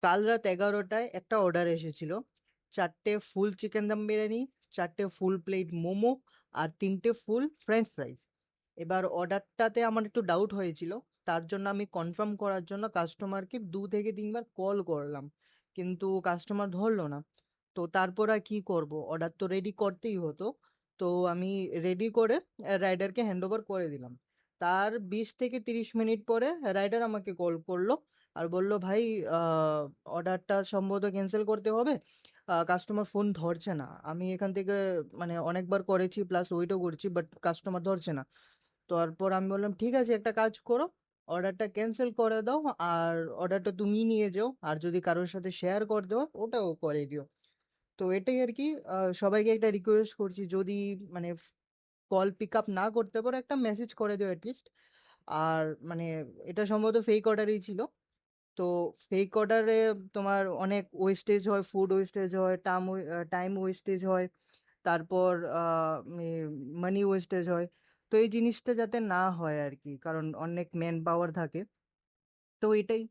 কাল রাত 11টায় একটা অর্ডার এসেছিল। 4টে ফুল chicken dum biryani, 4টে full plate momo, আর 3টে ফুল ফ্রেঞ্চ ফ্রাইজ। এবার অর্ডারটাতে আমার একটু ডাউট হয়েছিল, তার জন্য আমি কনফার্ম করার জন্য কাস্টমারকে 2 থেকে 3বার কল করলাম, কিন্তু কাস্টমার ধরলো না। তো তারপর আর কি করব, অর্ডার তো রেডি করতেই হতো। তো আমি রেডি করে রাইডারকে হ্যান্ড ওভার করে দিলাম। তার 20 থেকে 30 মিনিট পরে রাইডার আমাকে কল করলো আর বলল, ভাই অর্ডারটা সম্ভবত ক্যান্সেল করতে হবে, কাস্টমার ফোন ধরছে না। আমি এখান থেকে মানে অনেকবার করেছি, প্লাস ওয়েটও করছি, বাট কাস্টমার ধরছে না। তারপর আমি বললাম, ঠিক আছে, একটা কাজ করো, অর্ডারটা ক্যান্সেল করে দাও, আর অর্ডারটা তুমি নিয়ে যাও, আর যদি কারোর সাথে শেয়ার করে দেওয়া ওটাও করে দিও। তো এটাই আর কি। সবাইকে একটা রিকোয়েস্ট করছি, যদি মানে কল পিক আপ না করতে পারো, একটা মেসেজ করে দিও অ্যাটলিস্ট। আর মানে এটা সম্ভবত ফেক অর্ডারই ছিল। তো ফেক অর্ডারে তোমার অনেক ওয়েস্টেজ হয়, ফুড ওয়েস্টেজ হয়, টাইম ওয়েস্টেজ হয়, তারপর মানি ওয়েস্টেজ হয়। তো এই জিনিসটা যাতে না হয় আর কি, কারণ অনেক ম্যান পাওয়ার থাকে। তো এটাই।